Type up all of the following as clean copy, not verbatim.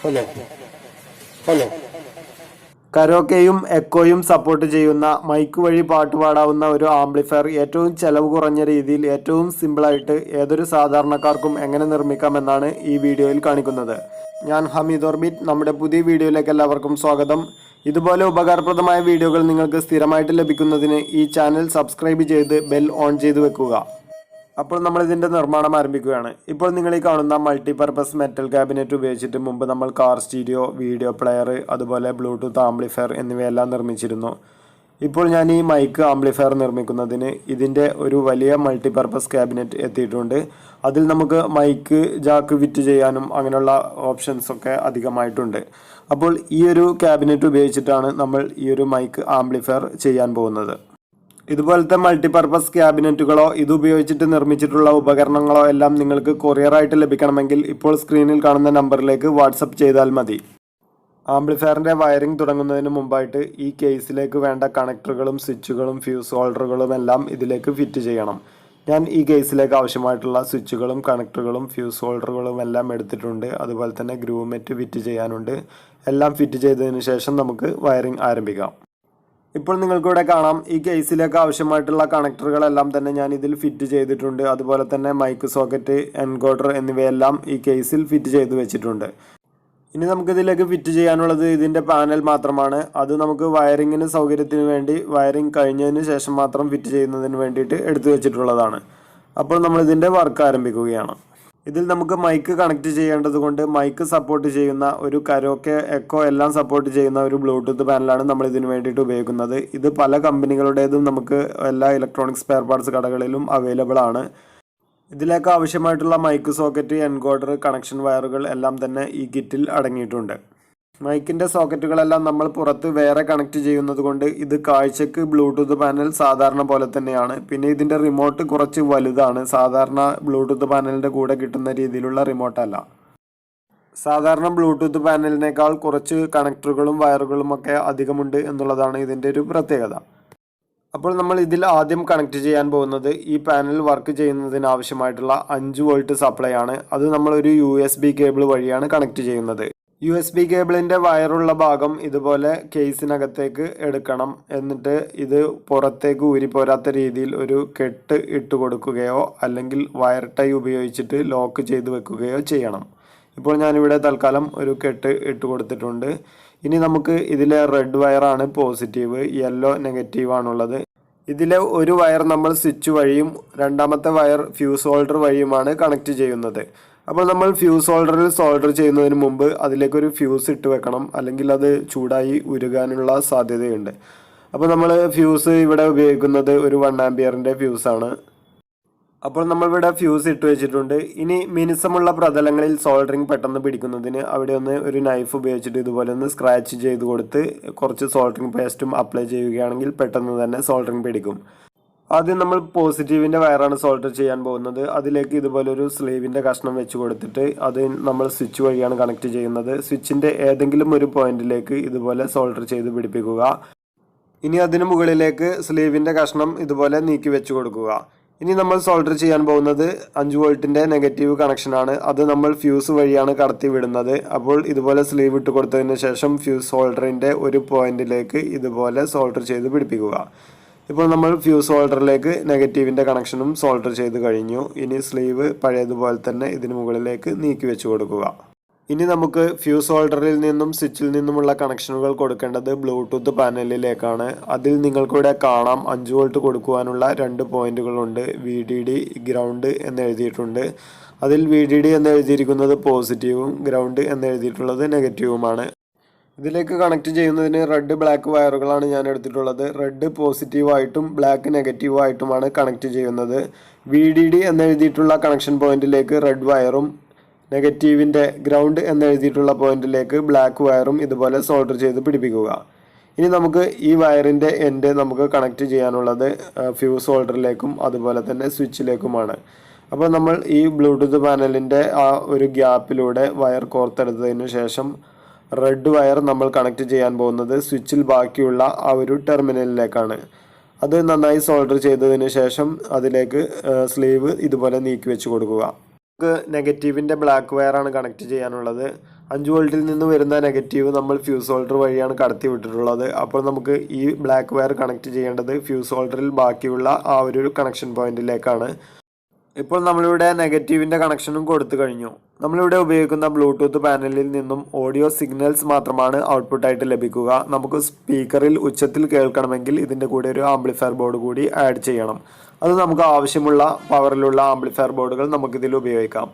Hello hello കരോക്കെയും എക്കോയും support ചെയ്യുന്ന mic വഴി പാട്ട് പാടാവുന്ന ഒരു ആംപ്ലിഫയർ ഏറ്റവും ചെലവ് കുറഞ്ഞ രീതിയിൽ ഏറ്റവും സിമ്പിളായിട്ട് ഏതൊരു സാധാരണക്കാർക്കും എങ്ങനെ നിർമ്മിക്കാമെന്നാണ് ഈ വീഡിയോയിൽ കാണിക്കുന്നത്. ഞാൻ ഹമീദ് ഓർബിറ്റ്. നമ്മുടെ പുതിയ വീഡിയോയിലേക്ക് എല്ലാവർക്കും സ്വാഗതം. ഇതുപോലെ ഉപകാരപ്രദമായ വീഡിയോകൾ നിങ്ങൾക്ക് സ്ഥിരമായിട്ട് ലഭിക്കുന്നതിന് ഈ ചാനൽ സബ്സ്ക്രൈബ് ചെയ്ത് ബെൽ ഓൺ ചെയ്ത് വെക്കുക. അപ്പോൾ നമ്മൾ ഇതിൻ്റെ നിർമ്മാണം ആരംഭിക്കുകയാണ്. ഇപ്പോൾ നിങ്ങൾ ഈ കാണുന്ന മൾട്ടിപർപ്പസ് മെറ്റൽ ക്യാബിനറ്റ് ഉപയോഗിച്ചിട്ട് മുമ്പ് നമ്മൾ കാർ സ്റ്റീരിയോ, വീഡിയോ പ്ലെയർ, അതുപോലെ ബ്ലൂടൂത്ത് ആംപ്ലിഫയർ എന്നിവയെല്ലാം നിർമ്മിച്ചിരുന്നു. ഇപ്പോൾ ഞാൻ ഈ മൈക്ക് ആംപ്ലിഫയർ നിർമ്മിക്കുന്നതിന് ഇതിൻ്റെ ഒരു വലിയ മൾട്ടിപർപ്പസ് ക്യാബിനറ്റ് എത്തിയിട്ടുണ്ട്. അതിൽ നമുക്ക് മൈക്ക് ജാക്ക് ഫിറ്റ് ചെയ്യാനും അങ്ങനെയുള്ള ഓപ്ഷൻസൊക്കെ അധികമായിട്ടുണ്ട്. അപ്പോൾ ഈ ഒരു ക്യാബിനറ്റ് ഉപയോഗിച്ചിട്ടാണ് നമ്മൾ ഈ ഒരു മൈക്ക് ആംപ്ലിഫയർ ചെയ്യാൻ പോകുന്നത്. ഇതുപോലത്തെ മൾട്ടിപർപ്പസ് ക്യാബിനറ്റുകളോ ഇതുപയോഗിച്ചിട്ട് നിർമ്മിച്ചിട്ടുള്ള ഉപകരണങ്ങളോ എല്ലാം നിങ്ങൾക്ക് കൊറിയറായിട്ട് ലഭിക്കണമെങ്കിൽ ഇപ്പോൾ സ്ക്രീനിൽ കാണുന്ന നമ്പറിലേക്ക് വാട്സപ്പ് ചെയ്താൽ മതി. ആംപ്ലിഫയറിൻ്റെ വയറിംഗ് തുടങ്ങുന്നതിന് മുമ്പായിട്ട് ഈ കേസിലേക്ക് വേണ്ട കണക്ടറുകളും സ്വിച്ചുകളും ഫ്യൂസ് ഹോൾഡറുകളും എല്ലാം ഇതിലേക്ക് ഫിറ്റ് ചെയ്യണം. ഞാൻ ഈ കേസിലേക്ക് ആവശ്യമായിട്ടുള്ള സ്വിച്ചുകളും കണക്ടറുകളും ഫ്യൂസ് ഹോൾഡറുകളും എല്ലാം എടുത്തിട്ടുണ്ട്. അതുപോലെ തന്നെ ഗ്രൂമെറ്റ് ഫിറ്റ് ചെയ്യാനുണ്ട്. എല്ലാം ഫിറ്റ് ചെയ്തതിന് ശേഷം നമുക്ക് വയറിംഗ് ആരംഭിക്കാം. ഇപ്പോൾ നിങ്ങൾക്കിവിടെ കാണാം, ഈ കേസിലേക്ക് ആവശ്യമായിട്ടുള്ള കണക്ടറുകളെല്ലാം തന്നെ ഞാൻ ഇതിൽ ഫിറ്റ് ചെയ്തിട്ടുണ്ട്. അതുപോലെ തന്നെ മൈക്ക് സോക്കറ്റ്, എൻകോഡർ എന്നിവയെല്ലാം ഈ കേസിൽ ഫിറ്റ് ചെയ്ത് വെച്ചിട്ടുണ്ട്. ഇനി നമുക്കിതിലേക്ക് ഫിറ്റ് ചെയ്യാനുള്ളത് ഇതിൻ്റെ പാനൽ മാത്രമാണ്. അത് നമുക്ക് വയറിങ്ങിന് സൗകര്യത്തിന് വേണ്ടി വയറിങ് കഴിഞ്ഞതിന് ശേഷം മാത്രം ഫിറ്റ് ചെയ്യുന്നതിന് വേണ്ടിയിട്ട് എടുത്തു വെച്ചിട്ടുള്ളതാണ്. അപ്പോൾ നമ്മളിതിൻ്റെ വർക്ക് ആരംഭിക്കുകയാണ്. ഇതിൽ നമുക്ക് മൈക്ക് കണക്ട് ചെയ്യേണ്ടത് കൊണ്ട് മൈക്ക് സപ്പോർട്ട് ചെയ്യുന്ന ഒരു കരോക്കെ, എക്കോ എല്ലാം സപ്പോർട്ട് ചെയ്യുന്ന ഒരു ബ്ലൂടൂത്ത് പാനലാണ് നമ്മൾ ഇതിന് വേണ്ടിയിട്ട് ഉപയോഗിക്കുന്നത്. ഇത് പല കമ്പനികളുടേതും നമുക്ക് എല്ലാ ഇലക്ട്രോണിക് സ്പെയർ പാർട്സ് കടകളിലും അവൈലബിൾ ആണ്. ഇതിലേക്ക് ആവശ്യമായിട്ടുള്ള മൈക്ക് സോക്കറ്റ്, എൻകോഡർ, കണക്ഷൻ വയറുകൾ എല്ലാം തന്നെ ഈ കിറ്റിൽ അടങ്ങിയിട്ടുണ്ട്. മൈക്കിൻ്റെ സോക്കറ്റുകളെല്ലാം നമ്മൾ പുറത്ത് വേറെ കണക്ട് ചെയ്യുന്നത് കൊണ്ട് ഇത് കാഴ്ചക്ക് ബ്ലൂടൂത്ത് പാനൽ സാധാരണ പോലെ തന്നെയാണ്. പിന്നെ ഇതിൻ്റെ റിമോട്ട് കുറച്ച് വലുതാണ്. സാധാരണ ബ്ലൂടൂത്ത് പാനലിൻ്റെ കൂടെ കിട്ടുന്ന രീതിയിലുള്ള റിമോട്ടല്ല. സാധാരണ ബ്ലൂടൂത്ത് പാനലിനേക്കാൾ കുറച്ച് കണക്ടറുകളും വയറുകളും ഒക്കെ അധികമുണ്ട് എന്നുള്ളതാണ് ഇതിൻ്റെ ഒരു പ്രത്യേകത. അപ്പോൾ നമ്മൾ ഇതിൽ ആദ്യം കണക്ട് ചെയ്യാൻ പോകുന്നത് ഈ പാനൽ വർക്ക് ചെയ്യുന്നതിന് ആവശ്യമായിട്ടുള്ള 5 വോൾട്ട് സപ്ലൈ ആണ്. അത് നമ്മളൊരു USB കേബിൾ വഴിയാണ് കണക്ട് ചെയ്യുന്നത്. USB കേബിളിൻ്റെ വയറുള്ള ഭാഗം ഇതുപോലെ കേസിനകത്തേക്ക് എടുക്കണം. എന്നിട്ട് ഇത് പുറത്തേക്ക് ഊരിപ്പോരാത്ത രീതിയിൽ ഒരു കെട്ട് ഇട്ട് കൊടുക്കുകയോ അല്ലെങ്കിൽ വയർ ടൈ ഉപയോഗിച്ചിട്ട് ലോക്ക് ചെയ്ത് വെക്കുകയോ ചെയ്യണം. ഇപ്പോൾ ഞാനിവിടെ തൽക്കാലം ഒരു കെട്ട് ഇട്ട് കൊടുത്തിട്ടുണ്ട്. ഇനി നമുക്ക് ഇതിലെ റെഡ് വയറാണ് പോസിറ്റീവ്, യെല്ലോ നെഗറ്റീവാണുള്ളത്. ഇതിലെ ഒരു വയർ നമ്മൾ സ്വിച്ച് വഴിയും രണ്ടാമത്തെ വയർ ഫ്യൂസ് ഹോൾഡർ വഴിയുമാണ് കണക്ട് ചെയ്യുന്നത്. അപ്പോൾ നമ്മൾ ഫ്യൂസ് ഹോൾഡറിൽ സോൾഡർ ചെയ്യുന്നതിന് മുമ്പ് അതിലേക്കൊരു ഫ്യൂസ് ഇട്ട് വെക്കണം, അല്ലെങ്കിൽ അത് ചൂടായി ഉരുകാനുള്ള സാധ്യതയുണ്ട്. അപ്പോൾ നമ്മൾ ഫ്യൂസ് ഇവിടെ ഉപയോഗിക്കുന്നത് ഒരു 1 ആംപിയറിൻ്റെ ഫ്യൂസാണ്. അപ്പോൾ നമ്മളിവിടെ ഫ്യൂസ് ഇട്ട് വെച്ചിട്ടുണ്ട്. ഇനി മിനുസമുള്ള പ്രതലങ്ങളിൽ സോൾഡറിങ് പെട്ടെന്ന് പിടിക്കുന്നതിന് അവിടെ ഒരു നൈഫ് ഉപയോഗിച്ചിട്ട് ഇതുപോലെ ഒന്ന് സ്ക്രാച്ച് ചെയ്ത് കൊടുത്ത് കുറച്ച് സോൾഡറിങ് പേസ്റ്റും അപ്ലൈ ചെയ്യുകയാണെങ്കിൽ പെട്ടെന്ന് തന്നെ സോൾഡറിങ് പിടിക്കും. ആദ്യം നമ്മൾ പോസിറ്റീവിൻ്റെ വയറാണ് സോൾഡർ ചെയ്യാൻ പോകുന്നത്. അതിലേക്ക് ഇതുപോലൊരു സ്ലീവിൻ്റെ കഷ്ണം വെച്ച് കൊടുത്തിട്ട് അത് നമ്മൾ സ്വിച്ച് വഴിയാണ് കണക്ട് ചെയ്യുന്നത്. സ്വിച്ചിൻ്റെ ഏതെങ്കിലും ഒരു പോയിന്റിലേക്ക് ഇതുപോലെ സോൾഡർ ചെയ്ത് പിടിപ്പിക്കുക. ഇനി അതിന് മുകളിലേക്ക് സ്ലീവിൻ്റെ കഷ്ണം ഇതുപോലെ നീക്കി വെച്ച് കൊടുക്കുക. ഇനി നമ്മൾ സോൾഡർ ചെയ്യാൻ പോകുന്നത് 5 വോൾട്ടിൻ്റെ നെഗറ്റീവ് കണക്ഷനാണ്. അത് നമ്മൾ ഫ്യൂസ് വഴിയാണ് കടത്തി വിടുന്നത്. അപ്പോൾ ഇതുപോലെ സ്ലീവ് ഇട്ട് കൊടുത്തതിന് ശേഷം ഫ്യൂസ് ഹോൾഡറിൻ്റെ ഒരു പോയിന്റിലേക്ക് ഇതുപോലെ സോൾഡർ ചെയ്ത് പിടിപ്പിക്കുക. ഇപ്പോൾ നമ്മൾ ഫ്യൂസ് ഹോൾഡറിലേക്ക് നെഗറ്റീവിൻ്റെ കണക്ഷനും സോൾഡർ ചെയ്ത് കഴിഞ്ഞു. ഇനി സ്ലീവ് പഴയതുപോലെ തന്നെ ഇതിന് മുകളിലേക്ക് നീക്കി വെച്ച് കൊടുക്കുക. ഇനി നമുക്ക് ഫ്യൂസ് ഹോൾഡറിൽ നിന്നും സ്വിച്ചിൽ നിന്നുമുള്ള കണക്ഷനുകൾ കൊടുക്കേണ്ടത് ബ്ലൂടൂത്ത് പാനലിലേക്കാണ്. അതിൽ നിങ്ങൾക്കിവിടെ കാണാം 5 വോൾട്ട് കൊടുക്കുവാനുള്ള 2 പോയിന്റുകളുണ്ട്. VDD, ഗ്രൗണ്ട് എന്ന് എഴുതിയിട്ടുണ്ട്. അതിൽ VDD എന്ന് എഴുതിയിരിക്കുന്നത് പോസിറ്റീവും ഗ്രൗണ്ട് എന്ന് എഴുതിയിട്ടുള്ളത് നെഗറ്റീവുമാണ്. ഇതിലേക്ക് കണക്ട് ചെയ്യുന്നതിന് റെഡ്, ബ്ലാക്ക് വയറുകളാണ് ഞാൻ എടുത്തിട്ടുള്ളത്. റെഡ് പോസിറ്റീവായിട്ടും ബ്ലാക്ക് നെഗറ്റീവായിട്ടുമാണ് കണക്ട് ചെയ്യുന്നത്. VDD എന്ന് എഴുതിയിട്ടുള്ള കണക്ഷൻ പോയിന്റിലേക്ക് റെഡ് വയറും നെഗറ്റീവിൻ്റെ ഗ്രൗണ്ട് എന്ന് എഴുതിയിട്ടുള്ള പോയിന്റിലേക്ക് ബ്ലാക്ക് വയറും ഇതുപോലെ സോൾഡർ ചെയ്ത് പിടിപ്പിക്കുക. ഇനി നമുക്ക് ഈ വയറിൻ്റെ എൻഡ് നമുക്ക് കണക്ട് ചെയ്യാനുള്ളത് ഫ്യൂസ് ഹോൾഡറിലേക്കും അതുപോലെ തന്നെ സ്വിച്ചിലേക്കുമാണ്. അപ്പോൾ നമ്മൾ ഈ ബ്ലൂടൂത്ത് പാനലിൻ്റെ ആ ഒരു ഗ്യാപ്പിലൂടെ വയർ കോർത്തെടുത്തതിന് ശേഷം റെഡ് വയർ നമ്മൾ കണക്ട് ചെയ്യാൻ പോകുന്നത് സ്വിച്ചിൽ ബാക്കിയുള്ള ആ ഒരു ടെർമിനലിലേക്കാണ്. അത് നന്നായി സോൾഡർ ചെയ്തതിന് ശേഷം അതിലേക്ക് സ്ലീവ് ഇതുപോലെ നീക്കി വെച്ച് കൊടുക്കുക. നമുക്ക് നെഗറ്റീവിൻ്റെ ബ്ലാക്ക് വയറാണ് കണക്ട് ചെയ്യാനുള്ളത്. 5 വോൾട്ടിൽ നിന്ന് വരുന്ന നെഗറ്റീവ് നമ്മൾ ഫ്യൂസ് ഹോൾഡർ വഴിയാണ് കടത്തി വിട്ടിട്ടുള്ളത്. അപ്പോൾ നമുക്ക് ഈ ബ്ലാക്ക് വയർ കണക്ട് ചെയ്യേണ്ടത് ഫ്യൂസ് ഹോൾഡറിൽ ബാക്കിയുള്ള ആ ഒരു കണക്ഷൻ പോയിന്റിലേക്കാണ്. ഇപ്പോൾ നമ്മളിവിടെ നെഗറ്റീവിൻ്റെ കണക്ഷനും കൊടുത്തു കഴിഞ്ഞു. നമ്മളിവിടെ ഉപയോഗിക്കുന്ന ബ്ലൂടൂത്ത് പാനലിൽ നിന്നും ഓഡിയോ സിഗ്നൽസ് മാത്രമാണ് ഔട്ട്പുട്ടായിട്ട് ലഭിക്കുക. നമുക്ക് സ്പീക്കറിൽ ഉച്ചത്തിൽ കേൾക്കണമെങ്കിൽ ഇതിൻ്റെ കൂടെ ഒരു ആംപ്ലിഫയർ ബോർഡ് കൂടി ആഡ് ചെയ്യണം. അത് നമുക്ക് ആവശ്യമുള്ള പവറിലുള്ള ആംപ്ലിഫയർ ബോർഡുകൾ നമുക്കിതിൽ ഉപയോഗിക്കാം.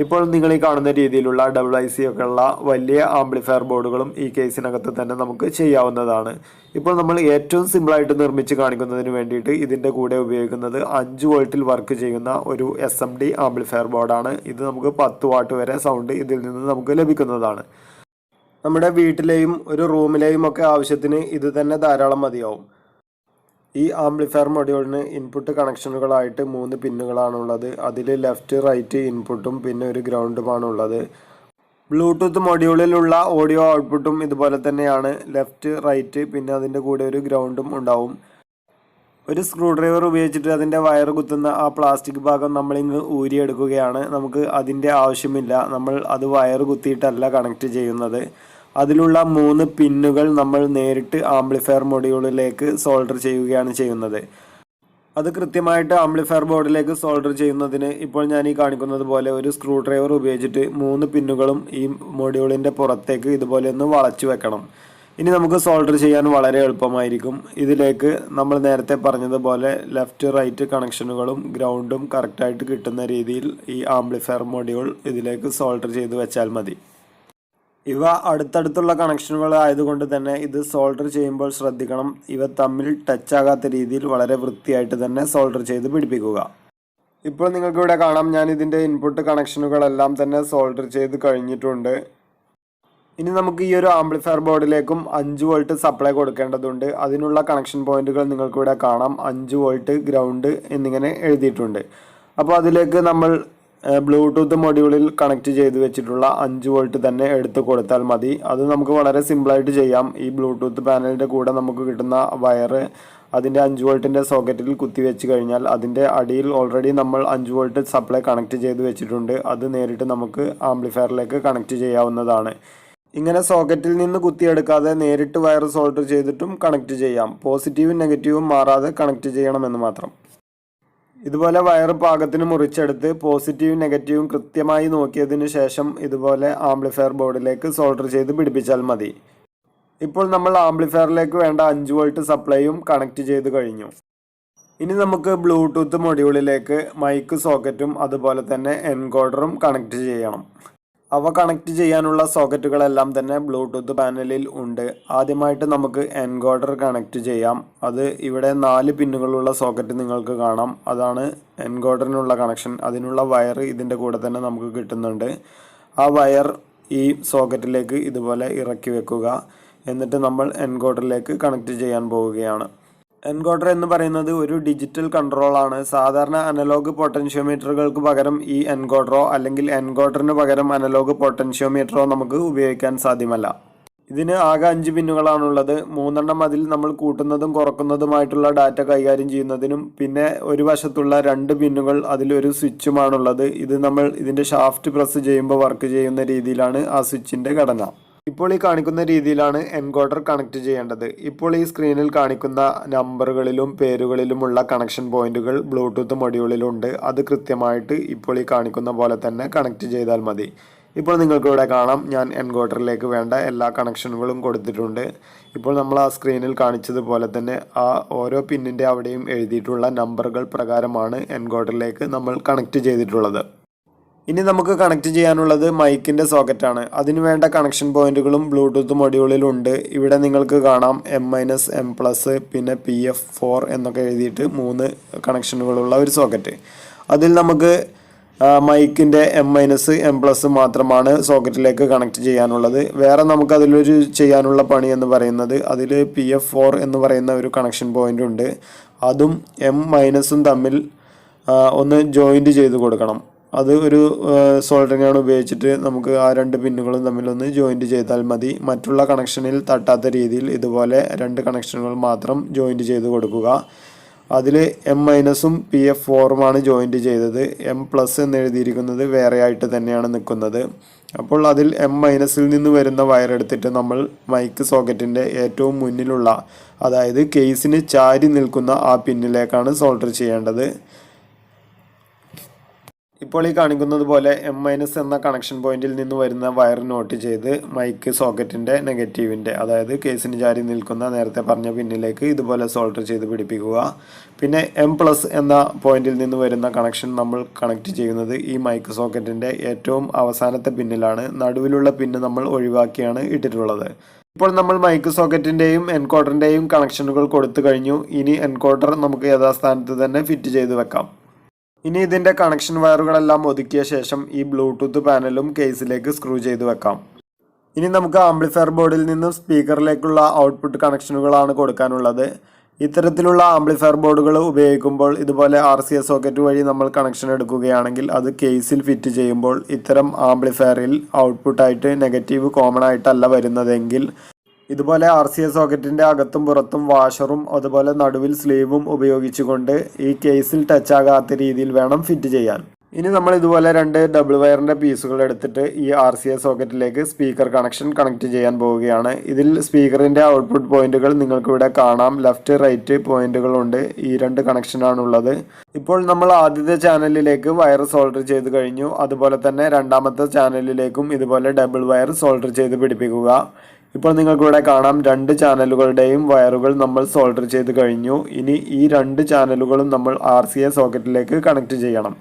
ഇപ്പോൾ നിങ്ങൾ ഈ കാണുന്ന രീതിയിലുള്ള IC ഒക്കെ ഉള്ള വലിയ ആംപ്ലിഫയർ ബോർഡുകളും ഈ കേസിനകത്ത് തന്നെ നമുക്ക് ചെയ്യാവുന്നതാണ്. ഇപ്പോൾ നമ്മൾ ഏറ്റവും സിമ്പിളായിട്ട് നിർമ്മിച്ച് കാണിക്കുന്നതിന് വേണ്ടിയിട്ട് ഇതിൻ്റെ കൂടെ ഉപയോഗിക്കുന്നത് 5 വോൾട്ടിൽ വർക്ക് ചെയ്യുന്ന ഒരു SMD ആംപ്ലിഫയർ ബോർഡാണ്. ഇത് നമുക്ക് 10 വാട്ട് വരെ സൗണ്ട് ഇതിൽ നിന്ന് നമുക്ക് ലഭിക്കുന്നതാണ്. നമ്മുടെ വീട്ടിലെയും ഒരു റൂമിലെയും ഒക്കെ ആവശ്യത്തിന് ഇത് തന്നെ ധാരാളം മതിയാവും. ഈ ആംപ്ലിഫയർ മൊഡ്യൂളിന് ഇൻപുട്ട് കണക്ഷനുകളായിട്ട് 3 പിന്നുകളാണുള്ളത്. അതിൽ ലെഫ്റ്റ് റൈറ്റ് ഇൻപുട്ടും പിന്നെ ഒരു ഗ്രൗണ്ടുമാണുള്ളത്. ബ്ലൂടൂത്ത് മൊഡ്യൂളിലുള്ള ഓഡിയോ ഔട്ട്പുട്ടും ഇതുപോലെ തന്നെയാണ്. ലെഫ്റ്റ് റൈറ്റ് പിന്നെ അതിൻ്റെ കൂടെ ഒരു ഗ്രൗണ്ടും ഉണ്ടാവും. ഒരു സ്ക്രൂ ഡ്രൈവർ ഉപയോഗിച്ചിട്ട് അതിൻ്റെ വയർ കുത്തുന്ന ആ പ്ലാസ്റ്റിക് ഭാഗം നമ്മളിങ്ങ് ഊരിയെടുക്കുകയാണ്. നമുക്ക് അതിൻ്റെ ആവശ്യമില്ല. നമ്മൾ അത് വയർ കുത്തിയിട്ടല്ല കണക്ട് ചെയ്യുന്നത്. അതിലുള്ള 3 പിന്നുകൾ നമ്മൾ നേരിട്ട് ആംപ്ലിഫയർ മൊഡ്യൂളിലേക്ക് സോൾഡർ ചെയ്യുകയാണ് ചെയ്യുന്നത്. അത് കൃത്യമായിട്ട് ആംപ്ലിഫയർ ബോർഡിലേക്ക് സോൾഡർ ചെയ്യുന്നതിന് ഇപ്പോൾ ഞാൻ ഈ കാണിക്കുന്നത് പോലെ ഒരു സ്ക്രൂ ഡ്രൈവർ ഉപയോഗിച്ചിട്ട് 3 പിന്നുകളും ഈ മൊഡ്യൂളിൻ്റെ പുറത്തേക്ക് ഇതുപോലെ ഒന്ന് വളച്ചു വെക്കണം. ഇനി നമുക്ക് സോൾഡർ ചെയ്യാൻ വളരെ എളുപ്പമായിരിക്കും. ഇതിലേക്ക് നമ്മൾ നേരത്തെ പറഞ്ഞതുപോലെ ലെഫ്റ്റ് റൈറ്റ് കണക്ഷനുകളും ഗ്രൗണ്ടും കറക്റ്റായിട്ട് കിട്ടുന്ന രീതിയിൽ ഈ ആംപ്ലിഫയർ മൊഡ്യൂൾ ഇതിലേക്ക് സോൾഡർ ചെയ്ത് വെച്ചാൽ മതി. ഇവ അടുത്തടുത്തുള്ള കണക്ഷനുകൾ ആയതുകൊണ്ട് തന്നെ ഇത് സോൾഡർ ചെയ്യുമ്പോൾ ശ്രദ്ധിക്കണം. ഇവ തമ്മിൽ ടച്ച് ആകാത്ത രീതിയിൽ വളരെ വൃത്തിയായിട്ട് തന്നെ സോൾഡർ ചെയ്ത് പിടിപ്പിക്കുക. ഇപ്പോൾ നിങ്ങൾക്കിവിടെ കാണാം, ഞാൻ ഇതിൻ്റെ ഇൻപുട്ട് കണക്ഷനുകളെല്ലാം തന്നെ സോൾഡർ ചെയ്ത് കഴിഞ്ഞിട്ടുണ്ട്. ഇനി നമുക്ക് ഈ ഒരു ആംപ്ലിഫയർ ബോർഡിലേക്കും 5 വോൾട്ട് സപ്ലൈ കൊടുക്കേണ്ടതുണ്ട്. അതിനുള്ള കണക്ഷൻ പോയിന്റുകൾ നിങ്ങൾക്കിവിടെ കാണാം. 5 വോൾട്ട് ഗ്രൗണ്ട് എന്നിങ്ങനെ എഴുതിയിട്ടുണ്ട്. അപ്പോൾ അതിലേക്ക് നമ്മൾ ബ്ലൂടൂത്ത് മൊഡ്യൂളിൽ കണക്ട് ചെയ്ത് വെച്ചിട്ടുള്ള 5 വോൾട്ട് തന്നെ എടുത്ത് കൊടുത്താൽ മതി. അത് നമുക്ക് വളരെ സിമ്പിളായിട്ട് ചെയ്യാം. ഈ ബ്ലൂടൂത്ത് പാനലിൻ്റെ കൂടെ നമുക്ക് കിട്ടുന്ന വയർ അതിൻ്റെ 5 വോൾട്ടിൻ്റെ സോക്കറ്റിൽ കുത്തി വെച്ച് കഴിഞ്ഞാൽ അതിൻ്റെ അടിയിൽ ഓൾറെഡി നമ്മൾ 5 വോൾട്ട് സപ്ലൈ കണക്ട് ചെയ്ത് വെച്ചിട്ടുണ്ട്. അത് നേരിട്ട് നമുക്ക് ആംപ്ലിഫയറിലേക്ക് കണക്ട് ചെയ്യാവുന്നതാണ്. ഇങ്ങനെ സോക്കറ്റിൽ നിന്ന് കുത്തിയെടുക്കാതെ നേരിട്ട് വയർ സോൾഡർ ചെയ്തിട്ടും കണക്ട് ചെയ്യാം. പോസിറ്റീവും നെഗറ്റീവും മാറാതെ കണക്ട് ചെയ്യണമെന്ന് മാത്രം. ഇതുപോലെ വയർ പാകത്തിന് മുറിച്ചെടുത്ത് പോസിറ്റീവും നെഗറ്റീവും കൃത്യമായി നോക്കിയതിന് ശേഷം ഇതുപോലെ ആംപ്ലിഫയർ ബോർഡിലേക്ക് സോൾഡർ ചെയ്ത് പിടിപ്പിച്ചാൽ മതി. ഇപ്പോൾ നമ്മൾ ആംപ്ലിഫയറിലേക്ക് വേണ്ട 5 വോൾട്ട് സപ്ലൈയും കണക്ട് ചെയ്ത് കഴിഞ്ഞു. ഇനി നമുക്ക് ബ്ലൂടൂത്ത് മൊഡ്യൂളിലേക്ക് മൈക്ക് സോക്കറ്റും അതുപോലെ തന്നെ എൻകോഡറും കണക്ട് ചെയ്യണം. അവ കണക്ട് ചെയ്യാനുള്ള സോക്കറ്റുകളെല്ലാം തന്നെ ബ്ലൂടൂത്ത് പാനലിൽ ഉണ്ട്. ആദ്യമായിട്ട് നമുക്ക് എൻകോഡർ കണക്ട് ചെയ്യാം. അത് ഇവിടെ 4 പിന്നുകളുള്ള സോക്കറ്റ് നിങ്ങൾക്ക് കാണാം. അതാണ് എൻകോഡറിനുള്ള കണക്ഷൻ. അതിനുള്ള വയർ ഇതിൻ്റെ കൂടെ തന്നെ നമുക്ക് കിട്ടുന്നുണ്ട്. ആ വയർ ഈ സോക്കറ്റിലേക്ക് ഇതുപോലെ ഇറക്കി വെക്കുക. എന്നിട്ട് നമ്മൾ എൻകോഡറിലേക്ക് കണക്ട് ചെയ്യാൻ പോവുകയാണ്. എൻകോഡർ എന്ന് പറയുന്നത് ഒരു ഡിജിറ്റൽ കൺട്രോളാണ്. സാധാരണ അനലോഗ് പൊട്ടൻഷ്യോമീറ്ററുകൾക്ക് പകരം ഈ എൻകോഡറോ അല്ലെങ്കിൽ എൻകോഡറിന് പകരം അനലോഗ് പൊട്ടൻഷ്യോമീറ്ററോ നമുക്ക് ഉപയോഗിക്കാൻ സാധ്യമല്ല. ഇതിന് ആകെ 5 പിന്നുകളാണുള്ളത്. 3 അതിൽ നമ്മൾ കൂട്ടുന്നതും കുറക്കുന്നതുമായിട്ടുള്ള ഡാറ്റ കൈകാര്യം ചെയ്യുന്നതിനും പിന്നെ ഒരു വശത്തുള്ള 2 പിന്നുകൾ അതിലൊരു സ്വിച്ചുമാണുള്ളത്. ഇത് നമ്മൾ ഇതിൻ്റെ ഷാഫ്റ്റ് പ്രസ് ചെയ്യുമ്പോൾ വർക്ക് ചെയ്യുന്ന രീതിയിലാണ് ആ സ്വിച്ചിൻ്റെ ഘടന. ഇപ്പോൾ ഈ കാണിക്കുന്ന രീതിയിലാണ് എൻകോഡർ കണക്ട് ചെയ്യേണ്ടത്. ഇപ്പോൾ ഈ സ്ക്രീനിൽ കാണിക്കുന്ന നമ്പറുകളിലും പേരുകളിലുമുള്ള കണക്ഷൻ പോയിന്റുകൾ ബ്ലൂടൂത്ത് മൊഡ്യൂളിലുണ്ട്. അത് കൃത്യമായിട്ട് ഇപ്പോൾ ഈ കാണിക്കുന്ന പോലെ തന്നെ കണക്ട് ചെയ്താൽ മതി. ഇപ്പോൾ നിങ്ങൾക്കിവിടെ കാണാം, ഞാൻ എൻകോഡറിലേക്ക് വേണ്ട എല്ലാ കണക്ഷനുകളും കൊടുത്തിട്ടുണ്ട്. ഇപ്പോൾ നമ്മൾ ആ സ്ക്രീനിൽ കാണിച്ചതുപോലെ തന്നെ ആ ഓരോ പിന്നിൻ്റെ അവിടെയും എഴുതിയിട്ടുള്ള നമ്പറുകൾ പ്രകാരമാണ് എൻകോഡറിലേക്ക് നമ്മൾ കണക്ട് ചെയ്തിട്ടുള്ളത്. ഇനി നമുക്ക് കണക്ട് ചെയ്യാനുള്ളത് മൈക്കിൻ്റെ സോക്കറ്റാണ്. അതിന് വേണ്ട കണക്ഷൻ പോയിന്റുകളും ബ്ലൂടൂത്ത് മൊഡ്യൂളിലുണ്ട്. ഇവിടെ നിങ്ങൾക്ക് കാണാം M-, M+, പിന്നെ PF4 എന്നൊക്കെ എഴുതിയിട്ട് 3 കണക്ഷനുകളുള്ള ഒരു സോക്കറ്റ്. അതിൽ നമുക്ക് മൈക്കിൻ്റെ M-, M+ മാത്രമാണ് സോക്കറ്റിലേക്ക് കണക്ട് ചെയ്യാനുള്ളത്. വേറെ നമുക്ക് അതിലൊരു ചെയ്യാനുള്ള പണി എന്ന് പറയുന്നത് അതിൽ PF4 എന്ന് പറയുന്ന ഒരു കണക്ഷൻ പോയിൻ്റ് ഉണ്ട്. അതും M- തമ്മിൽ ഒന്ന് ജോയിൻറ്റ് ചെയ്ത് കൊടുക്കണം. അത് ഒരു സോൾഡറിംഗ് ഉപയോഗിച്ചിട്ട് നമുക്ക് ആ 2 പിന്നുകളും തമ്മിലൊന്ന് ജോയിൻറ്റ് ചെയ്താൽ മതി. മറ്റുള്ള കണക്ഷനിൽ തട്ടാത്ത രീതിയിൽ ഇതുപോലെ 2 കണക്ഷനുകൾ മാത്രം ജോയിൻറ്റ് ചെയ്ത് കൊടുക്കുക. അതിൽ M- PF4 ജോയിൻറ്റ് ചെയ്തത്. M+ എന്ന് എഴുതിയിരിക്കുന്നത് വേറെ ആയിട്ട് തന്നെയാണ് നിൽക്കുന്നത്. അപ്പോൾ അതിൽ M- നിന്ന് വരുന്ന വയറെടുത്തിട്ട് നമ്മൾ മൈക്ക് സോക്കറ്റിൻ്റെ ഏറ്റവും മുന്നിലുള്ള, അതായത് കേസിന് ചാരി നിൽക്കുന്ന ആ പിന്നിലേക്കാണ് സോൾഡർ ചെയ്യേണ്ടത്. ഇപ്പോൾ ഈ കാണിക്കുന്നത് പോലെ M- എന്ന കണക്ഷൻ പോയിന്റിൽ നിന്ന് വരുന്ന വയർ നോട്ട് ചെയ്ത് മൈക്ക് സോക്കറ്റിൻ്റെ നെഗറ്റീവിൻ്റെ, അതായത് കേസിന് ചാരി നിൽക്കുന്ന നേരത്തെ പറഞ്ഞ പിന്നിലേക്ക് ഇതുപോലെ സോൾഡർ ചെയ്ത് പിടിപ്പിക്കുക. പിന്നെ M+ എന്ന പോയിന്റിൽ നിന്ന് വരുന്ന കണക്ഷൻ നമ്മൾ കണക്ട് ചെയ്യുന്നത് ഈ മൈക്ക് സോക്കറ്റിൻ്റെ ഏറ്റവും അവസാനത്തെ പിന്നിലാണ്. നടുവിലുള്ള പിന്ന് നമ്മൾ ഒഴിവാക്കിയാണ് ഇട്ടിട്ടുള്ളത്. ഇപ്പോൾ നമ്മൾ മൈക്ക് സോക്കറ്റിൻ്റെയും എൻകോഡറിൻ്റെയും കണക്ഷനുകൾ കൊടുത്തു കഴിഞ്ഞു. ഇനി എൻകോഡർ നമുക്ക് യഥാസ്ഥാനത്ത് തന്നെ ഫിറ്റ് ചെയ്ത് വെക്കാം. ഇനി ഇതിൻ്റെ കണക്ഷൻ വയറുകളെല്ലാം ഒതുക്കിയ ശേഷം ഈ ബ്ലൂടൂത്ത് പാനലും കേസിലേക്ക് സ്ക്രൂ ചെയ്ത് വെക്കാം. ഇനി നമുക്ക് ആംപ്ലിഫയർ ബോർഡിൽ നിന്നും സ്പീക്കറിലേക്കുള്ള ഔട്ട്പുട്ട് കണക്ഷനുകളാണ് കൊടുക്കാനുള്ളത്. ഇത്തരത്തിലുള്ള ആംപ്ലിഫയർ ബോർഡുകൾ ഉപയോഗിക്കുമ്പോൾ ഇതുപോലെ RCA സോക്കറ്റ് വഴി നമ്മൾ കണക്ഷൻ എടുക്കുകയാണെങ്കിൽ അത് കേസിൽ ഫിറ്റ് ചെയ്യുമ്പോൾ ഇത്തരം ആംപ്ലിഫയറിൽ ഔട്ട്പുട്ടായിട്ട് നെഗറ്റീവ് കോമൺ ആയിട്ടല്ല വരുന്നതെങ്കിൽ ഇതുപോലെ RCA സോക്കറ്റിൻ്റെ അകത്തും പുറത്തും വാഷറും അതുപോലെ നടുവിൽ സ്ലീവും ഉപയോഗിച്ചുകൊണ്ട് ഈ കേസിൽ ടച്ച് ആകാത്ത രീതിയിൽ വേണം ഫിറ്റ് ചെയ്യാൻ. ഇനി നമ്മൾ ഇതുപോലെ 2 ഡബിൾ വയറിൻ്റെ പീസുകൾ എടുത്തിട്ട് ഈ RCA സോക്കറ്റിലേക്ക് സ്പീക്കർ കണക്ഷൻ കണക്ട് ചെയ്യാൻ പോവുകയാണ്. ഇതിൽ സ്പീക്കറിൻ്റെ ഔട്ട്പുട്ട് പോയിന്റുകൾ നിങ്ങൾക്കിവിടെ കാണാം. ലെഫ്റ്റ് റൈറ്റ് പോയിന്റുകളുണ്ട്. ഈ 2 കണക്ഷനാണുള്ളത്. ഇപ്പോൾ നമ്മൾ ആദ്യത്തെ ചാനലിലേക്ക് വയർ സോൾഡർ ചെയ്ത് കഴിഞ്ഞു. അതുപോലെ തന്നെ രണ്ടാമത്തെ ചാനലിലേക്കും ഇതുപോലെ ഡബിൾ വയർ സോൾഡർ ചെയ്ത് പിടിപ്പിക്കുക. ഇപ്പോൾ നിങ്ങൾക്കിവിടെ കാണാം 2 ചാനലുകളുടെയും വയറുകൾ നമ്മൾ സോൾഡർ ചെയ്ത് കഴിഞ്ഞു. ഇനി ഈ 2 ചാനലുകളും നമ്മൾ RCA സോക്കറ്റിലേക്ക് കണക്ട് ചെയ്യണം.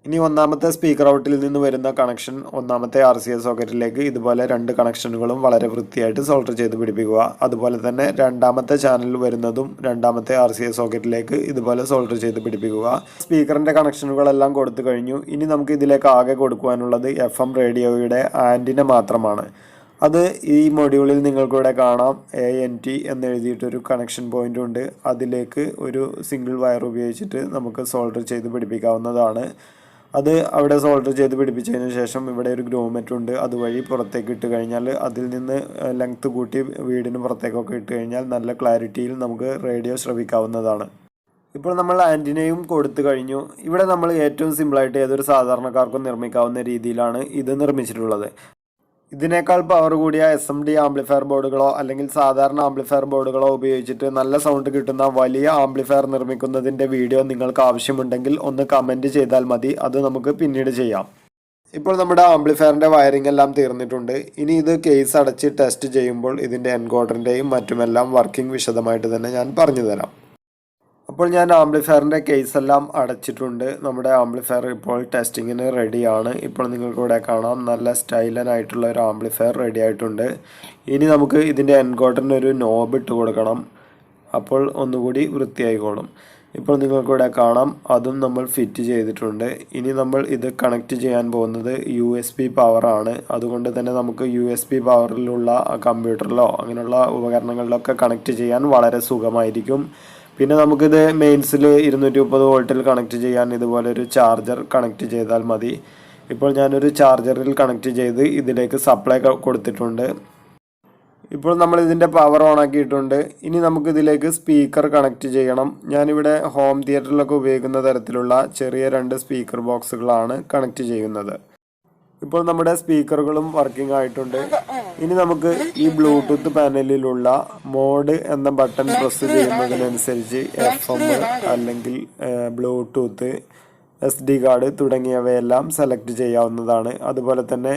ഇനി ഒന്നാമത്തെ സ്പീക്കർ ഔട്ടിൽ നിന്ന് വരുന്ന കണക്ഷൻ ഒന്നാമത്തെ RCA സോക്കറ്റിലേക്ക് ഇതുപോലെ 2 കണക്ഷനുകളും വളരെ വൃത്തിയായിട്ട് സോൾഡർ ചെയ്ത് പിടിപ്പിക്കുക. അതുപോലെ തന്നെ രണ്ടാമത്തെ ചാനൽ വരുന്നതും രണ്ടാമത്തെ RCA സോക്കറ്റിലേക്ക് ഇതുപോലെ സോൾഡർ ചെയ്ത് പിടിപ്പിക്കുക. സ്പീക്കറിൻ്റെ കണക്ഷനുകളെല്ലാം കൊടുത്തു കഴിഞ്ഞു. ഇനി നമുക്ക് ഇതിലേക്ക് ആകെ കൊടുക്കുവാനുള്ളത് FM റേഡിയോയുടെ ആൻറ്റിന മാത്രമാണ്. അത് ഈ മൊഡ്യൂളിൽ നിങ്ങൾക്കിവിടെ കാണാം. ANT എന്ന് എഴുതിയിട്ടൊരു കണക്ഷൻ പോയിൻ്റ് ഉണ്ട്. അതിലേക്ക് ഒരു സിംഗിൾ വയർ ഉപയോഗിച്ചിട്ട് നമുക്ക് സോൾഡർ ചെയ്ത് പിടിപ്പിക്കാവുന്നതാണ്. അത് അവിടെ സോൾഡർ ചെയ്ത് പിടിപ്പിച്ചതിന് ശേഷം ഇവിടെ ഒരു ഗ്രോമെറ്റ് ഉണ്ട്. അതുവഴി പുറത്തേക്ക് ഇട്ട് കഴിഞ്ഞാൽ അതിൽ നിന്ന് ലെങ്ത്ത് കൂട്ടി വീടിന് പുറത്തേക്കൊക്കെ ഇട്ട് കഴിഞ്ഞാൽ നല്ല ക്ലാരിറ്റിയിൽ നമുക്ക് റേഡിയോ ശ്രവിക്കാവുന്നതാണ്. ഇപ്പോൾ നമ്മൾ ആൻറ്റിനയും കൊടുത്തു കഴിഞ്ഞു. ഇവിടെ നമ്മൾ ഏറ്റവും സിമ്പിളായിട്ട് ഏതൊരു സാധാരണക്കാർക്കും നിർമ്മിക്കാവുന്ന രീതിയിലാണ് ഇത് നിർമ്മിച്ചിട്ടുള്ളത്. ഇതിനേക്കാൾ പവർ കൂടിയ SMD ആംപ്ലിഫയർ ബോർഡുകളോ അല്ലെങ്കിൽ സാധാരണ ആംപ്ലിഫയർ ബോർഡുകളോ ഉപയോഗിച്ചിട്ട് നല്ല സൗണ്ട് കിട്ടുന്ന വലിയ ആംപ്ലിഫയർ നിർമ്മിക്കുന്നതിൻ്റെ വീഡിയോ നിങ്ങൾക്ക് ആവശ്യമുണ്ടെങ്കിൽ ഒന്ന് കമൻറ്റ് ചെയ്താൽ മതി. അത് നമുക്ക് പിന്നീട് ചെയ്യാം. ഇപ്പോൾ നമ്മുടെ ആംപ്ലിഫയറിൻ്റെ വയറിംഗ് എല്ലാം തീർന്നിട്ടുണ്ട്. ഇനി ഇത് കേസ് അടച്ച് ടെസ്റ്റ് ചെയ്യുമ്പോൾ ഇതിൻ്റെ എൻകോഡറിൻ്റെയും മറ്റുമെല്ലാം വർക്കിംഗ് വിശദമായിട്ട് തന്നെ ഞാൻ പറഞ്ഞു തരാം. അപ്പോൾ ഞാൻ ആംപ്ലിഫയറിൻ്റെ കേസെല്ലാം അടച്ചിട്ടുണ്ട്. നമ്മുടെ ആംപ്ലിഫയർ ഇപ്പോൾ ടെസ്റ്റിങ്ങിന് റെഡിയാണ്. ഇപ്പോൾ നിങ്ങൾക്കിവിടെ കാണാം നല്ല സ്റ്റൈലനായിട്ടുള്ള ഒരു ആംപ്ലിഫയർ റെഡി ആയിട്ടുണ്ട്. ഇനി നമുക്ക് ഇതിൻ്റെ എൻകോഡറിനൊരു നോബ് ഇട്ട് കൊടുക്കണം. അപ്പോൾ ഒന്നുകൂടി വൃത്തിയായിക്കോളും. ഇപ്പോൾ നിങ്ങൾക്കിവിടെ കാണാം അതും നമ്മൾ ഫിറ്റ് ചെയ്തിട്ടുണ്ട്. ഇനി നമ്മൾ ഇത് കണക്ട് ചെയ്യാൻ പോകുന്നത് USB പവറാണ്. അതുകൊണ്ട് തന്നെ നമുക്ക് USB പവറിലുള്ള കമ്പ്യൂട്ടറിലോ അങ്ങനെയുള്ള ഉപകരണങ്ങളിലൊക്കെ കണക്ട് ചെയ്യാൻ വളരെ സുഖമായിരിക്കും. പിന്നെ നമുക്കിത് മെയിൻസിൽ 230 വോൾട്ടിൽ കണക്ട് ചെയ്യാൻ ഇതുപോലെ ഒരു ചാർജർ കണക്ട് ചെയ്താൽ മതി. ഇപ്പോൾ ഞാനൊരു ചാർജറിൽ കണക്ട് ചെയ്ത് ഇതിലേക്ക് സപ്ലൈ കൊടുത്തിട്ടുണ്ട്. ഇപ്പോൾ നമ്മൾ ഇതിൻ്റെ പവർ ഓൺ ആക്കിയിട്ടുണ്ട്. ഇനി നമുക്കിതിലേക്ക് സ്പീക്കർ കണക്ട് ചെയ്യണം. ഞാനിവിടെ ഹോം തിയേറ്ററിലൊക്കെ ഉപയോഗിക്കുന്ന തരത്തിലുള്ള ചെറിയ 2 സ്പീക്കർ ബോക്സുകളാണ് കണക്ട് ചെയ്യുന്നത്. ഇപ്പോൾ നമ്മുടെ സ്പീക്കറുകളും വർക്കിംഗ് ആയിട്ടുണ്ട്. ഇനി നമുക്ക് ഈ ബ്ലൂടൂത്ത് പാനലിലുള്ള മോഡ് എന്ന ബട്ടൺ പ്രസ് ചെയ്യുന്നതിനനുസരിച്ച് FM അല്ലെങ്കിൽ ബ്ലൂടൂത്ത്, SD കാർഡ് തുടങ്ങിയവയെല്ലാം സെലക്ട് ചെയ്യാവുന്നതാണ്. അതുപോലെ തന്നെ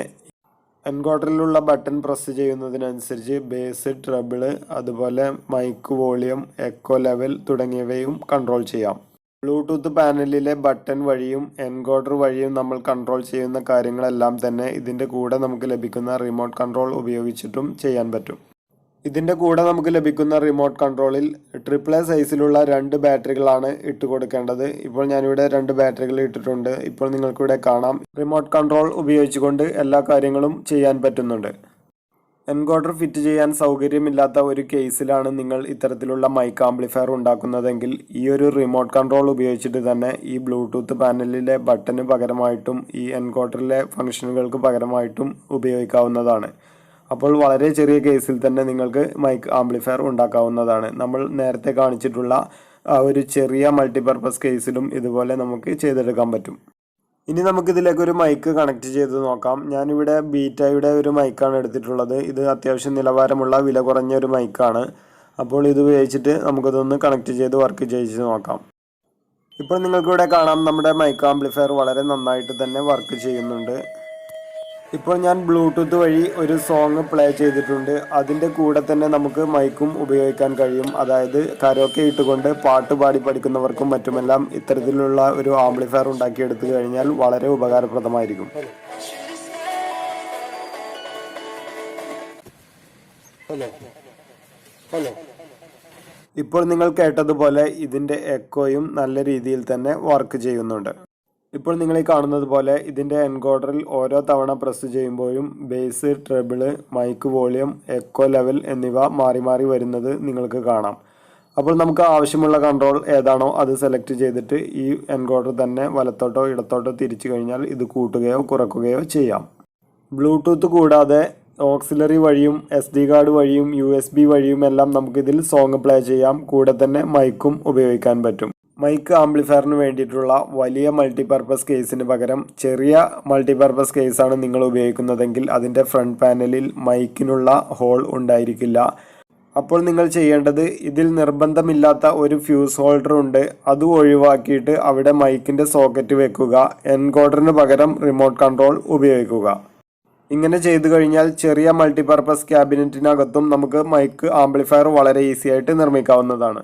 എൻകോഡറിലുള്ള ബട്ടൺ പ്രസ് ചെയ്യുന്നതിനനുസരിച്ച് ബേസ്, ട്രബിള്, അതുപോലെ മൈക്ക് വോളിയം, എക്കോ ലെവൽ തുടങ്ങിയവയും കൺട്രോൾ ചെയ്യാം. ബ്ലൂടൂത്ത് പാനലിലെ ബട്ടൺ വഴിയും എൻകോഡർ വഴിയും നമ്മൾ കൺട്രോൾ ചെയ്യുന്ന കാര്യങ്ങളെല്ലാം തന്നെ ഇതിൻ്റെ കൂടെ നമുക്ക് ലഭിക്കുന്ന റിമോട്ട് കൺട്രോൾ ഉപയോഗിച്ചിട്ടും ചെയ്യാൻ പറ്റും. ഇതിൻ്റെ കൂടെ നമുക്ക് ലഭിക്കുന്ന റിമോട്ട് കൺട്രോളിൽ AAA സൈസിലുള്ള 2 ബാറ്ററികളാണ് ഇട്ട് കൊടുക്കേണ്ടത്. ഇപ്പോൾ ഞാനിവിടെ 2 ബാറ്ററികൾ ഇട്ടിട്ടുണ്ട്. ഇപ്പോൾ നിങ്ങൾക്കിവിടെ കാണാം റിമോട്ട് കൺട്രോൾ ഉപയോഗിച്ചുകൊണ്ട് എല്ലാ കാര്യങ്ങളും ചെയ്യാൻ പറ്റുന്നുണ്ട്. എൻകോഡർ ഫിറ്റ് ചെയ്യാൻ സൗകര്യമില്ലാത്ത ഒരു കേസിലാണ് നിങ്ങൾ ഇത്തരത്തിലുള്ള മൈക്ക് ആംപ്ലിഫയർ ഉണ്ടാക്കുന്നതെങ്കിൽ ഈ ഒരു റിമോട്ട് കൺട്രോൾ ഉപയോഗിച്ചിട്ട് തന്നെ ഈ ബ്ലൂടൂത്ത് പാനലിലെ ബട്ടന് പകരമായിട്ടും ഈ എൻകോഡറിലെ ഫംഗ്ഷനുകൾക്ക് പകരമായിട്ടും ഉപയോഗിക്കാവുന്നതാണ്. അപ്പോൾ വളരെ ചെറിയ കേസിൽ തന്നെ നിങ്ങൾക്ക് മൈക്ക് ആംപ്ലിഫയർ ഉണ്ടാക്കാവുന്നതാണ്. നമ്മൾ നേരത്തെ കാണിച്ചിട്ടുള്ള ആ ഒരു ചെറിയ മൾട്ടിപർപ്പസ് കേസിലും ഇതുപോലെ നമുക്ക് ചെയ്തെടുക്കാൻ പറ്റും. ഇനി നമുക്കിതിലേക്ക് ഒരു മൈക്ക് കണക്ട് ചെയ്ത് നോക്കാം. ഞാനിവിടെ ബീറ്റയുടെ ഒരു മൈക്കാണ് എടുത്തിട്ടുള്ളത്. ഇത് അത്യാവശ്യം നിലവാരമുള്ള വില കുറഞ്ഞ ഒരു മൈക്കാണ്. അപ്പോൾ ഇത് ഉപയോഗിച്ചിട്ട് നമുക്കിതൊന്ന് കണക്ട് ചെയ്ത് വർക്ക് ചെയ്ത് നോക്കാം. ഇപ്പോൾ നിങ്ങൾക്കിവിടെ കാണാം നമ്മുടെ മൈക്ക് ആംപ്ലിഫയർ വളരെ നന്നായിട്ട് തന്നെ വർക്ക് ചെയ്യുന്നുണ്ട്. ഇപ്പോൾ ഞാൻ ബ്ലൂടൂത്ത് വഴി ഒരു സോങ് പ്ലേ ചെയ്തിട്ടുണ്ട്. അതിൻ്റെ കൂടെ തന്നെ നമുക്ക് മൈക്കും ഉപയോഗിക്കാൻ കഴിയും. അതായത് കരോക്കെ ഇട്ടുകൊണ്ട് പാട്ട് പാടി പഠിക്കുന്നവർക്കും മറ്റുമെല്ലാം ഇത്തരത്തിലുള്ള ഒരു ആംപ്ലിഫയർ ഉണ്ടാക്കിയെടുത്തു കഴിഞ്ഞാൽ വളരെ ഉപകാരപ്രദമായിരിക്കും. ഇപ്പോൾ നിങ്ങൾ കേട്ടതുപോലെ ഇതിൻ്റെ എക്കോയും നല്ല രീതിയിൽ തന്നെ വർക്ക് ചെയ്യുന്നുണ്ട്. ഇപ്പോൾ നിങ്ങൾ ഈ കാണുന്നത് പോലെ ഇതിൻ്റെ എൻകോഡറിൽ ഓരോ തവണ പ്രസ് ചെയ്യുമ്പോഴും bass, treble, mic volume, echo level എന്നിവ മാറി മാറി വരുന്നത് നിങ്ങൾക്ക് കാണാം. അപ്പോൾ നമുക്ക് ആവശ്യമുള്ള കൺട്രോൾ ഏതാണോ അത് സെലക്ട് ചെയ്തിട്ട് ഈ എൻകോഡർ തന്നെ വലത്തോട്ടോ ഇടത്തോട്ടോ തിരിച്ചു കഴിഞ്ഞാൽ ഇത് കൂട്ടുകയോ കുറയ്ക്കുകയോ ചെയ്യാം. ബ്ലൂടൂത്ത് കൂടാതെ ഓക്സിലറി വഴിയും SD കാർഡ് വഴിയും USB വഴിയും എല്ലാം നമുക്കിതിൽ സോങ് പ്ലേ ചെയ്യാം. കൂടെ തന്നെ മൈക്കും ഉപയോഗിക്കാൻ പറ്റും. മൈക്ക് ആംപ്ലിഫയറിന് വേണ്ടിയിട്ടുള്ള വലിയ മൾട്ടിപർപ്പസ് കേസിന് പകരം ചെറിയ മൾട്ടിപർപ്പസ് കേസാണ് നിങ്ങൾ ഉപയോഗിക്കുന്നതെങ്കിൽ അതിൻ്റെ ഫ്രണ്ട് പാനലിൽ മൈക്കിനുള്ള ഹോൾ ഉണ്ടായിരിക്കില്ല. അപ്പോൾ നിങ്ങൾ ചെയ്യേണ്ടത് ഇതിൽ നിർബന്ധമില്ലാത്ത ഒരു ഫ്യൂസ് ഹോൾഡർ ഉണ്ട്. അത് ഒഴിവാക്കിയിട്ട് അവിടെ മൈക്കിൻ്റെ സോക്കറ്റ് വെക്കുക. എൻകോഡറിന് പകരം റിമോട്ട് കൺട്രോൾ ഉപയോഗിക്കുക. ഇങ്ങനെ ചെയ്തു കഴിഞ്ഞാൽ ചെറിയ മൾട്ടിപർപ്പസ് ക്യാബിനറ്റിനകത്തും നമുക്ക് മൈക്ക് ആംപ്ലിഫയർ വളരെ ഈസി ആയിട്ട് നിർമ്മിക്കാവുന്നതാണ്.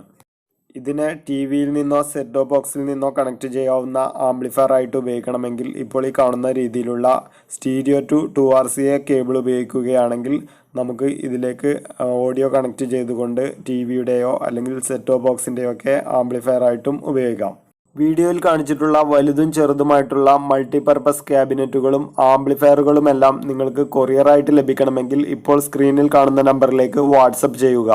ഇതിനെ TV-യിൽ നിന്നോ സെറ്റ് ടോപ്പ് ബോക്സിൽ നിന്നോ കണക്ട് ചെയ്യാവുന്ന ആംപ്ലിഫയർ ആയിട്ട് ഉപയോഗിക്കണമെങ്കിൽ ഇപ്പോൾ ഈ കാണുന്ന രീതിയിലുള്ള സ്റ്റീരിയോ ടു 2RCA കേബിൾ ഉപയോഗിക്കുകയാണെങ്കിൽ നമുക്ക് ഇതിലേക്ക് ഓഡിയോ കണക്ട് ചെയ്തുകൊണ്ട് TV-യുടെയോ അല്ലെങ്കിൽ സെറ്റ് ടോപ്പ് ബോക്സിൻ്റെയോ ഒക്കെ ആംപ്ലിഫയർ ആയിട്ടും ഉപയോഗിക്കാം. വീഡിയോയിൽ കാണിച്ചിട്ടുള്ള വലുതും ചെറുതുമായിട്ടുള്ള മൾട്ടിപർപ്പസ് ക്യാബിനറ്റുകളും ആംപ്ലിഫയറുകളുമെല്ലാം നിങ്ങൾക്ക് കൊറിയറായിട്ട് ലഭിക്കണമെങ്കിൽ ഇപ്പോൾ സ്ക്രീനിൽ കാണുന്ന നമ്പറിലേക്ക് വാട്സപ്പ് ചെയ്യുക.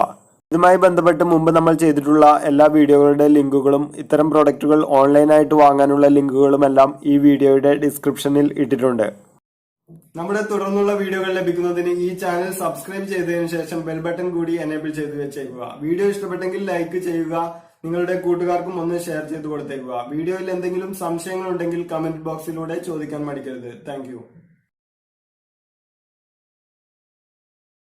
ഇതുമായി ബന്ധപ്പെട്ട് മുമ്പ് നമ്മൾ ചെയ്തിട്ടുള്ള എല്ലാ വീഡിയോകളുടെ ലിങ്കുകളും ഇത്തരം പ്രോഡക്റ്റുകൾ ഓൺലൈനായിട്ട് വാങ്ങാനുള്ള ലിങ്കുകളുമെല്ലാം ഈ വീഡിയോയുടെ ഡിസ്ക്രിപ്ഷനിൽ ഇട്ടിട്ടുണ്ട്. നമ്മുടെ തുടർന്നുള്ള വീഡിയോകൾ ലഭിക്കുന്നതിന് ഈ ചാനൽ സബ്സ്ക്രൈബ് ചെയ്തതിനു ശേഷം ബെൽ ബട്ടൺ കൂടി എനേബിൾ ചെയ്ത് വെച്ചേക്കുക. വീഡിയോ ഇഷ്ടപ്പെട്ടെങ്കിൽ ലൈക്ക് ചെയ്യുക. നിങ്ങളുടെ കൂട്ടുകാർക്കും ഒന്ന് ഷെയർ ചെയ്ത് കൊടുത്തേക്കുക. വീഡിയോയിൽ എന്തെങ്കിലും സംശയങ്ങളുണ്ടെങ്കിൽ കമന്റ് ബോക്സിലൂടെ ചോദിക്കാൻ മടിക്കരുത്. താങ്ക്